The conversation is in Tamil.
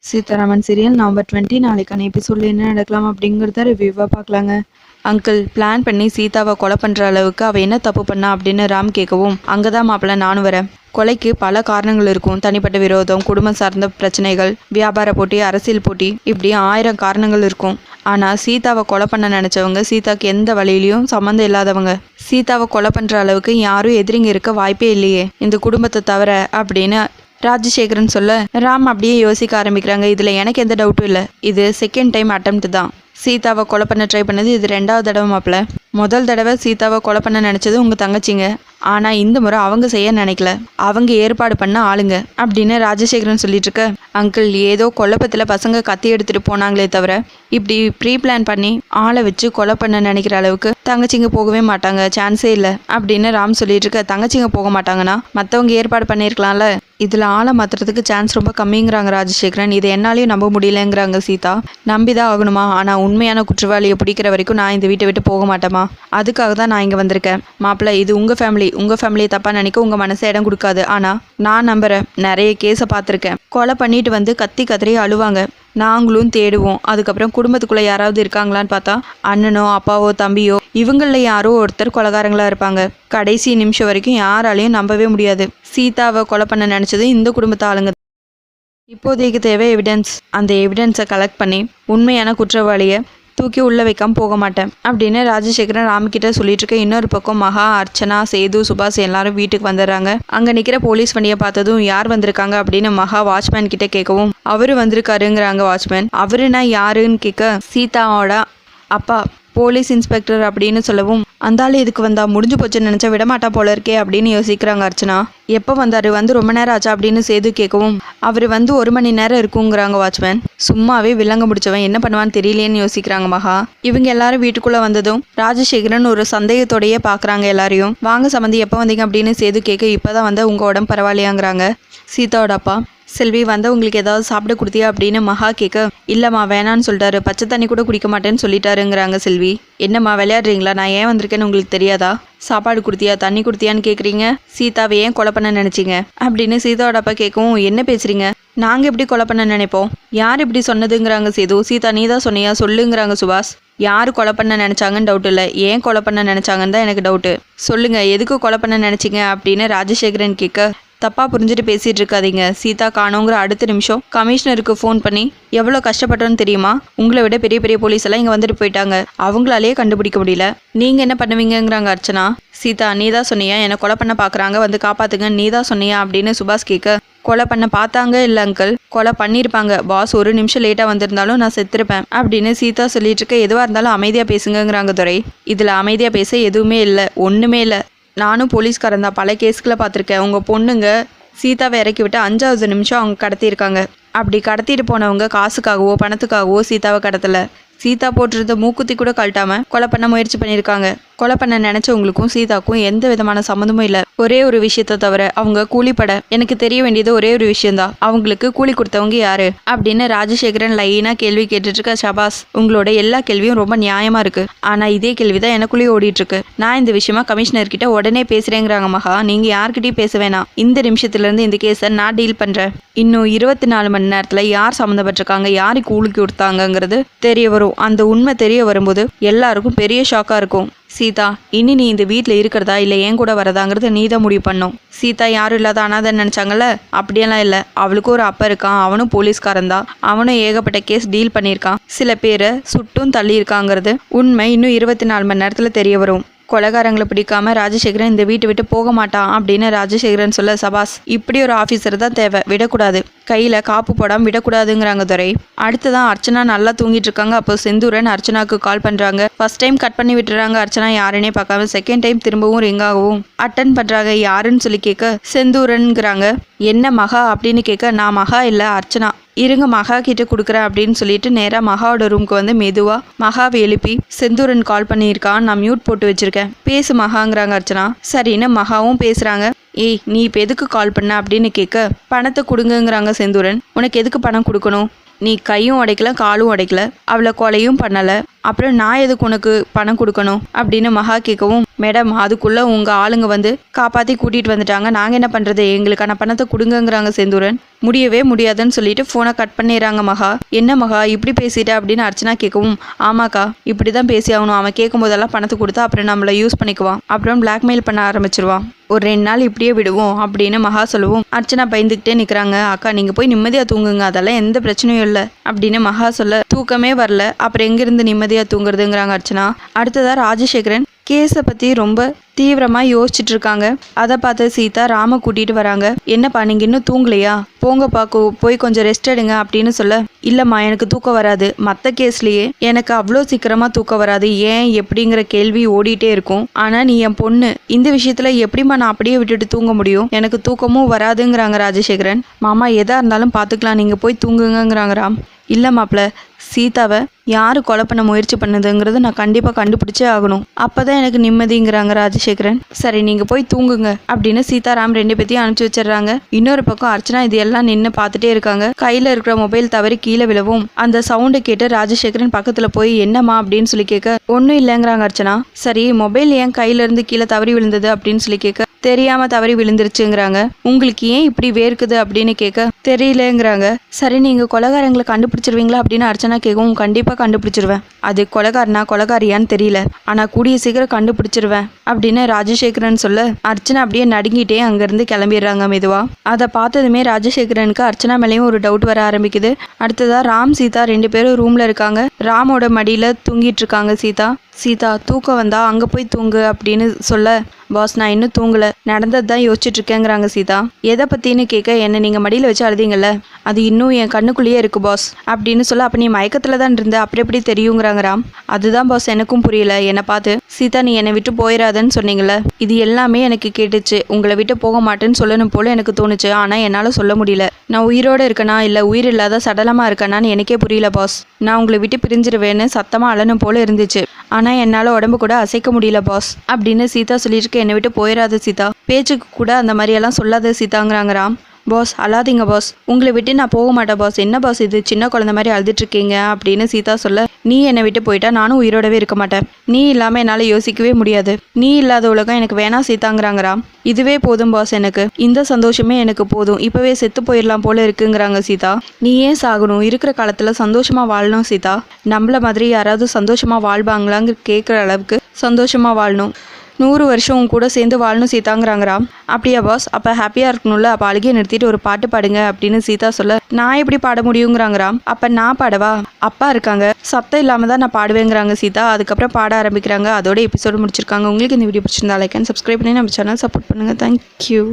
சீதாராமன் சீரியல் நவம்பர் 20 நாளைக்கான எபிசோடில் என்ன நடக்கலாம் அப்படிங்கிறத ரிவ்யூவாக பார்க்கலாங்க. அங்கிள் பிளான் பண்ணி சீதாவை கொலை பண்ணுற அளவுக்கு அவள் என்ன தப்பு பண்ணா அப்படின்னு ராம் கேட்கவும், அங்கே தான் மாப்பிள்ள நானும் வரேன். கொலைக்கு பல காரணங்கள் இருக்கும். தனிப்பட்ட விரோதம், குடும்பம் சார்ந்த பிரச்சனைகள், வியாபார போட்டி, அரசியல் போட்டி, இப்படி 1000 காரணங்கள் இருக்கும். ஆனால் சீதாவை கொலை பண்ண நினச்சவங்க சீதாக்கு எந்த வழியிலையும் சம்மந்தம் இல்லாதவங்க. சீதாவை கொலை பண்ணுற அளவுக்கு யாரும் எதிரிங்க இருக்க வாய்ப்பே இல்லையே இந்த குடும்பத்தை தவிர அப்படின்னு ராஜசேகரன் சொல்ல, ராம் அப்படியே யோசிக்க ஆரம்பிக்கிறாங்க. இதில் எனக்கு எந்த டவுட்டும் இல்லை. இது செகண்ட் டைம் அட்டெம்ப்ட் தான். சீதாவை கொலை பண்ண ட்ரை பண்ணது இது 2வது தடவை மாப்பிள்ள. முதல் தடவை சீதாவை கொலை பண்ண நினச்சது உங்கள் தங்கச்சிங்க. ஆனால் இந்த முறை அவங்க செய்ய நினைக்கல, அவங்க ஏற்பாடு பண்ண ஆளுங்க அப்படின்னு ராஜசேகரன் சொல்லிட்டு இருக்க, அங்கிள் ஏதோ கொல்லப்பத்தில் பசங்க கத்தி எடுத்துகிட்டு போனாங்களே தவிர இப்படி ப்ரீ பிளான் பண்ணி ஆளை வச்சு கொலை பண்ண நினைக்கிற அளவுக்கு தங்கச்சிங்க போகவே மாட்டாங்க, சான்ஸே இல்லை அப்படின்னு ராம் சொல்லிட்டு இருக்க. தங்கச்சிங்க போக மாட்டாங்கன்னா மற்றவங்க ஏற்பாடு பண்ணியிருக்கலாம்ல. இதில் ஆளை மாற்றுறதுக்கு சான்ஸ் ரொம்ப கம்மிங்கிறாங்க ராஜசேகரன். இதை என்னாலையும் நம்ப முடியலங்கிறாங்க சீதா. நம்பிதான் ஆகணுமா? ஆனால் உண்மையான குற்றவாளியை பிடிக்கிற வரைக்கும் நான் இந்த வீட்டை விட்டு போக மாட்டேமா. அதுக்காக தான் நான் இங்கே வந்திருக்கேன். மாப்பிள்ள இது உங்கள் ஃபேமிலியை தப்பாக நினைக்க உங்கள் மனசை இடம் கொடுக்காது. ஆனால் நான் நம்புகிறேன். நிறைய கேஸை பார்த்துருக்கேன். கொலை பண்ணிட்டு வந்து கத்தி கத்திரி அழுவாங்க. நாங்களும் தேடுவோம். அதுக்கப்புறம் குடும்பத்துக்குள்ளே யாராவது இருக்காங்களான்னு பார்த்தா அண்ணனோ அப்பாவோ தம்பியோ இவங்களில் யாரோ ஒருத்தர் கொலைகாரங்களாக இருப்பாங்க. கடைசி நிமிஷம் வரைக்கும் யாராலையும் நம்பவே முடியாது. சீதாவை கொலை பண்ண நினச்சது இந்த குடும்பத்து ஆளுங்க. இப்போதைக்கு தேவை எவிடன்ஸ். அந்த எவிடன்ஸை கலெக்ட் பண்ணி உண்மையான குற்றவாளியை தூக்கி உள்ள வைக்காம போக மாட்டேன் அப்படின்னு ராஜசேகரன் ராம்கிட்ட சொல்லிட்டு இருக்க. இன்னொரு பக்கம் மகா, அர்ச்சனா, சேது, சுபாஷ் எல்லாரும் வீட்டுக்கு வந்துடுறாங்க. அங்க நிக்கிற போலீஸ் வண்டியை பார்த்ததும் யார் வந்திருக்காங்க அப்படின்னு மகா வாட்ச்மேன் கிட்ட கேட்கவும், அவரு வந்திருக்காருங்கிறாங்க வாட்ச்மேன். அவருனா யாருன்னு கேட்க, சீதாவோட அப்பா போலீஸ் இன்ஸ்பெக்டர் அப்படின்னு சொல்லவும், அந்த ஆள் இதுக்கு வந்தா முடிஞ்சு போச்சுன்னு நினச்சா விடமாட்டா போல இருக்கே அப்படின்னு யோசிக்கிறாங்க அர்ச்சனா. எப்போ வந்தார்? வந்து ரொம்ப நேரம் ஆச்சா அப்படின்னு சேது கேட்கவும், அவர் வந்து 1 மணி நேரம் இருக்குங்கிறாங்க வாட்ச்மேன். சும்மாவே வில்லங்க முடிச்சவன் என்ன பண்ணுவான்னு தெரியலேன்னு யோசிக்கிறாங்க மகா. இவங்க எல்லாரும் வீட்டுக்குள்ளே வந்ததும் ராஜசேகரன் ஒரு சந்தேகத்தோடையே பார்க்குறாங்க எல்லாரையும். வாங்க சம்மந்தி, எப்போ வந்தீங்க அப்படின்னு சேது கேட்க, இப்போ தான் வந்தால் உங்கள் உடம்பு பரவாயில்லையாங்கிறாங்க சீதாவோட அப்பா. செல்வி வந்து உங்களுக்கு ஏதாவது சாப்பிட கொடுத்தியா அப்படின்னு மகா கேட்க, இல்லைம்மா வேணான்னு சொல்லிட்டாரு, பச்சை தண்ணி கூட குடிக்க மாட்டேன்னு சொல்லிட்டாருங்கிறாங்க செல்வி. என்னம்மா விளையாடுறீங்களா? நான் ஏன் வந்திருக்கேன்னு உங்களுக்கு தெரியாதா? சாப்பாடு கொடுத்தியா தண்ணி கொடுத்தியான்னு கேட்குறீங்க. சீதாவை ஏன் கொலை பண்ண நினச்சிங்க அப்படின்னு சீதாவோட அப்பா கேட்கவும், என்ன பேசுறீங்க? நாங்கள் எப்படி கொலை பண்ண நினைப்போம்? யார் இப்படி சொன்னதுங்கிறாங்க சேது. சீதா நீ தான் சொன்னியா சொல்லுங்கிறாங்க சுபாஷ். யார் கொலை பண்ண நினச்சாங்கன்னு டவுட் இல்லை, ஏன் கொலை பண்ண நினச்சாங்கன்னு தான் எனக்கு டவுட்டு. சொல்லுங்க, எதுக்கு கொலை பண்ண நினச்சிங்க அப்படின்னு ராஜசேகரன் கேட்க, தப்பாக புரிஞ்சுட்டு பேசிகிட்டு இருக்காதீங்க. சீதா காணோங்கிற அடுத்த நிமிஷம் கமிஷனருக்கு ஃபோன் பண்ணி எவ்வளோ கஷ்டப்பட்டோன்னு தெரியுமா? உங்களை விட பெரிய பெரிய போலீஸ் எல்லாம் இங்கே வந்துட்டு போயிட்டாங்க. அவங்களாலேயே கண்டுபிடிக்க முடியல. நீங்கள் என்ன பண்ணுவீங்கிறாங்க அர்ச்சனா. சீதா நீ தான் சொன்னியா என்னை கொலை பண்ண பார்க்குறாங்க, வந்து காப்பாற்றுங்க நீ தான் சொன்னியா அப்படின்னு சுபாஷ் கேட்க, கொலை பண்ண பார்த்தாங்க இல்லை அங்கிள், கொலை பண்ணியிருப்பாங்க. பாஸ் 1 நிமிஷம் லேட்டாக வந்திருந்தாலும் நான் செத்துருப்பேன் அப்படின்னு சீதா சொல்லிட்டு இருக்க. எதுவாக இருந்தாலும் அமைதியாக பேசுங்கிறாங்க துரை. இதில் அமைதியாக பேச எதுவுமே இல்லை, ஒன்றுமே இல்லை. நானும் போலீஸ்காரன் தான், பல கேஸ்களை பார்த்துருக்கேன். உங்கள் பொண்ணுங்க சீதாவை இறக்கி விட்டு 5வது நிமிஷம் அவங்க கடத்தியிருக்காங்க. அப்படி கடத்திட்டு போனவங்க காசுக்காகவோ பணத்துக்காகவோ சீதாவை கடத்தலை. சீதா போட்டிருந்த மூக்குத்தி கூட கழட்டாமல் கொலை பண்ண முயற்சி பண்ணியிருக்காங்க. கொலை பண்ண நினச்சவங்களுக்கும் சீதாக்கும் எந்த விதமான சம்மந்தமும் இல்லை. ஒரே ஒரு விஷயத்தை தவிர அவங்க கூலிப்பட. எனக்கு தெரிய வேண்டியது ஒரே ஒரு விஷயம்தான், அவங்களுக்கு கூலி கொடுத்தவங்க யாரு அப்படின்னு ராஜசேகரன் லைனா கேள்வி கேட்டுட்டு இருக்க. ஷபாஸ், உங்களோட எல்லா கேள்வியும் ரொம்ப நியாயமா இருக்கு. ஆனா இதே கேள்விதான் எனக்குள்ளேயே ஓடிட்டு இருக்கு. நான் இந்த விஷயமா கமிஷனர் கிட்ட உடனே பேசுறேங்கிறாங்க மகா. நீங்க யார்கிட்டயும் பேச வேணாம். இந்த நிமிஷத்துல இருந்து இந்த கேஸை நான் டீல் பண்றேன். இன்னும் 24 மணி நேரத்துல யார் சம்மந்தப்பட்டிருக்காங்க, யாருக்கு கூலி கொடுத்தாங்கிறது தெரிய வரும். அந்த உண்மை தெரிய வரும்போது எல்லாருக்கும் பெரிய ஷாக்கா இருக்கும். சீதா, இனி நீ இந்த வீட்டில் இருக்கிறதா இல்லை ஏன் கூட வரதாங்கிறத நீ தான் முடிவு பண்ணும். சீதா யாரும் இல்லாத அனாதன்னு நினச்சாங்கல்ல, அப்படியெல்லாம் இல்லை. அவளுக்கு ஒரு அப்பா இருக்கான், அவனும் போலீஸ்காரன் தான். அவனும் ஏகப்பட்ட கேஸ் டீல் பண்ணியிருக்கான். சில பேரை சுட்டும் தள்ளியிருக்காங்கிறது உண்மை இன்னும் 24 மணி நேரத்தில் தெரிய வரும். கொலைகாரங்களை பிடிக்காம ராஜசேகரன் இந்த வீட்டை விட்டு போக மாட்டான் அப்படின்னு ராஜசேகரன் சொல்ல, சபாஸ் இப்படி ஒரு ஆஃபீஸர் தான் தேவை, விடக்கூடாது, கையில் காப்பு போடாமல் விடக்கூடாதுங்கிறாங்க துரை. அடுத்ததான் அர்ச்சனா நல்லா தூங்கிட்டு இருக்காங்க. அப்போ செந்தூரன் அர்ச்சனாவுக்கு கால் பண்ணுறாங்க. ஃபர்ஸ்ட் டைம் கட் பண்ணி விட்டுறாங்க அர்ச்சனா யாருன்னே பார்க்காம. செகண்ட் டைம் திரும்பவும் ரிங் ஆகவும் அட்டன் பண்ணுறாங்க. யாருன்னு சொல்லி கேட்க, செந்தூரன்கிறாங்க. என்ன மகா அப்படின்னு கேட்க, நான் மகா இல்லை அர்ச்சனா, இருங்க மகா கிட்ட கொடுக்குறேன் அப்படின்னு சொல்லிட்டு நேராக மகாவோட ரூமுக்கு வந்து மெதுவாக மகாவை எழுப்பி, செந்தூரன் கால் பண்ணியிருக்கான், நான் மியூட் போட்டு வச்சிருக்கேன், பேசு மகாங்கிறாங்க அர்ச்சனா. சரின்னு மகாவும் பேசுகிறாங்க. நீ இப்போ எதுக்கு கால் பண்ண அப்படின்னு கேட்க, பணத்தை கொடுங்கங்கிறாங்க செந்தூரன். உனக்கு எதுக்கு பணம் கொடுக்கணும்? நீ கையும் உடைக்கல காலும் உடைக்கல, அவளை கொலையும் பண்ணலை, அப்புறம் நான் எதுக்கு உனக்கு பணம் கொடுக்கணும் அப்படின்னு மகா கேட்கவும், மேடம் அதுக்குள்ளே உங்கள் ஆளுங்க வந்து காப்பாற்றி கூட்டிகிட்டு வந்துட்டாங்க, நாங்கள் என்ன பண்ணுறது, எங்களுக்கான பணத்தை கொடுங்கங்கிறாங்க செந்தூரன். முடியவே முடியாதுன்னு சொல்லிட்டு ஃபோனை கட் பண்ணிடுறாங்க மகா. என்ன மகா இப்படி பேசிட்ட அப்படின்னு அர்ச்சனா கேட்கவும், ஆமாக்கா இப்படி தான் பேசி ஆகணும், அவன் கேட்கும் போதெல்லாம் பணத்தை கொடுத்தா அப்புறம் நம்மளை யூஸ் பண்ணிக்குவான், அப்புறம் பிளாக்மெயில் பண்ண ஆரம்பிச்சிருவான், ஒரு 2 நாள் இப்படியே விடுவோம் அப்படின்னு மகா சொல்லவும் அர்ச்சனா பயந்துக்கிட்டே நிற்கிறாங்க. அக்கா நீங்கள் போய் நிம்மதியாக தூங்குங்க, அதெல்லாம் எந்த பிரச்சனையும் இல்லை அப்படின்னு மகா சொல்ல, தூக்கமே வரல, அப்புறம் எங்கேருந்து நிம்மதியாக தூங்குறதுங்கிறாங்க அர்ச்சனா. அடுத்ததாக ராஜசேகரன் கேஸை பற்றி ரொம்ப தீவிரமாக யோசிச்சுட்டு இருக்காங்க. அதை பார்த்து சீதா ராம கூட்டிகிட்டு வராங்க. என்னப்பா நீங்கள் இன்னும் தூங்கலையா, போங்கப்பா போய் கொஞ்சம் ரெஸ்ட் எடுங்க அப்படின்னு சொல்ல, இல்லைம்மா எனக்கு தூக்கம் வராது, மற்ற கேஸ்லேயே எனக்கு அவ்வளோ சீக்கிரமாக தூக்கம் வராது, ஏன் எப்படிங்கிற கேள்வி ஓடிட்டே இருக்கும், ஆனால் நீ என் பொண்ணு, இந்த விஷயத்தில் எப்படிம்மா நான் அப்படியே விட்டுட்டு தூங்க முடியும், எனக்கு தூக்கமும் வராதுங்கிறாங்க ராஜசேகரன். மாமா எதாக இருந்தாலும் பார்த்துக்கலாம், நீங்கள் போய் தூங்குங்கிறாங்க ராம். இல்லை மாப்பிள்ள, சீதாவை யார் கொலை பண்ண முயற்சி பண்ணுதுங்கிறது நான் கண்டிப்பாக கண்டுபிடிச்சே ஆகணும், அப்போ தான் எனக்கு நிம்மதிங்கிறாங்க ராஜசேகரன். சரி நீங்கள் போய் தூங்குங்க அப்படின்னு சீதாராம் 2 பேத்தையும் அனுப்பிச்சி வச்சிடுறாங்க. இன்னொரு பக்கம் அர்ச்சனா இது எல்லாம் நின்று பார்த்துட்டே இருக்காங்க. கையில் இருக்கிற மொபைல் தவறி கீழே விழவும் அந்த சவுண்டை கேட்டு ராஜசேகரன் பக்கத்தில் போய் என்னம்மா அப்படின்னு சொல்லி கேட்க, ஒன்றும் இல்லைங்கிறாங்க அர்ச்சனா. சரி மொபைல் ஏன் கையிலேருந்து கீழே தவறி விழுந்தது அப்படின்னு சொல்லி கேட்க, தெரியாம தவறி விழுந்துருச்சுங்கிறாங்க. உங்களுக்கு ஏன் இப்படி வேர்க்குது அப்படின்னு கேட்க, தெரியலங்கிறாங்க. சரி நீங்க கொலைகாரங்களை கண்டுபிடிச்சிருவீங்களா அப்படின்னு அர்ச்சனா கேட்கவும், கண்டிப்பா கண்டுபிடிச்சிருவேன், அது கொலைகாரனா கொலைகாரியான்னு தெரியல, ஆனா கூடிய சீக்கிரம் கண்டுபிடிச்சிருவேன் அப்படின்னு ராஜசேகரன் சொல்ல, அர்ச்சனா அப்படியே நடுங்கிட்டே அங்கிருந்து கிளம்பிடுறாங்க மெதுவா. அதை பார்த்ததுமே ராஜசேகரனுக்கு அர்ச்சனா மேலேயும் ஒரு டவுட் வர ஆரம்பிக்குது. அடுத்ததா ராம் சீதா 2 பேரும் ரூம்ல இருக்காங்க. ராமோட மடியில தூங்கிட்டு இருக்காங்க சீதா. சீதா தூக்கம் வந்தா அங்கே போய் தூங்கு அப்படின்னு சொல்ல, பாஸ் நான் இன்னும் தூங்கலை, நடந்தது தான் யோசிச்சுட்டு இருக்கேங்கிறாங்க சீதா. எதை பற்றின்னு கேட்க, என்னை நீங்கள் மடியில் வச்சு அழுதிங்கல்ல, அது இன்னும் என் கண்ணுக்குள்ளேயே இருக்குது பாஸ் அப்படின்னு சொல்ல, அப்போ நீ மயக்கத்தில் தான் இருந்த, அப்படி எப்படி தெரியுங்கிறாங்க ராம். அதுதான் பாஸ் எனக்கும் புரியல, என்னை பார்த்து சீதா நீ என்னை விட்டு போயிடாதன்னு சொன்னீங்கல்ல, இது எல்லாமே எனக்கு கேட்டுச்சு, உங்களை விட்டு போக மாட்டேன்னு சொல்லணும் போல எனக்கு தோணுச்சு, ஆனால் என்னால் சொல்ல முடியல, நான் உயிரோடு இருக்கேனா இல்லை உயிர் இல்லாத சடலமாக இருக்கேனான்னு எனக்கே புரியல பாஸ், நான் உங்களை விட்டு பிரிஞ்சிருவேன்னு சத்தமாக அழணும் போல இருந்துச்சு, ஆனால் என்னால் உடம்பு கூட அசைக்க முடியல பாஸ் அப்படின்னு சீதா சொல்லிட்டு, என்னை விட்டு போயிடாத சீதா, பேச்சுக்கு கூட அந்த மாதிரியெல்லாம் சொல்லாத சீதாங்கிறாங்க ராம். பாஸ் அழாதீங்க பாஸ், உங்களை விட்டு நான் போக மாட்டேன் பாஸ், என்ன பாஸ் இது சின்ன குழந்தை மாதிரி அழுதுட்ருக்கீங்க அப்படின்னு சீதா சொல்ல, நீ என்னை விட்டு போயிட்டா நானும் உயிரோடவே இருக்க மாட்டேன், நீ இல்லாமல் என்னால் யோசிக்கவே முடியாது, நீ இல்லாத உலகம் எனக்கு வேணா சீதாங்கிறாங்க ராம். இதுவே போதும் பாஸ், எனக்கு இந்த சந்தோஷமே எனக்கு போதும், இப்போவே செத்து போயிடலாம் போல இருக்குங்கிறாங்க சீதா. நீ ஏன் சாகணும், இருக்கிற காலத்தில் சந்தோஷமாக வாழணும் சீதா, நம்மள மாதிரி யாராவது சந்தோஷமாக வாழ்வாங்களாங்க கேட்குற அளவுக்கு சந்தோஷமாக வாழணும், 100 வருஷம் உன் கூட சேர்ந்து வாழணும் சீதாங்கிறாங்கரா. அப்படியா பாஸ், அப்போ ஹாப்பியாக இருக்கணும்ல, அப்போ அழுகிய நிறுத்திட்டு ஒரு பாட்டு பாடுங்க அப்படின்னு சீதா சொல்ல, நான் எப்படி பாட முடியுங்கிறாங்கரா. அப்போ நான் பாடவா, அப்பா இருக்காங்க, சத்தம் இல்லாமல் தான் நான் பாடுவேங்கிறாங்க சீதா. அதுக்கப்புறம் பாட ஆரம்பிக்கிறாங்க. அதோட எபிசோடு முடிச்சிருக்காங்க. உங்களுக்கு இந்த வீடியோ பிடிச்சிருந்தா லைக் அண்ட் சப்ஸ்கிரைப் பண்ணி நம்ம சேனல் சப்போர்ட் பண்ணுங்கள். தேங்க்யூ.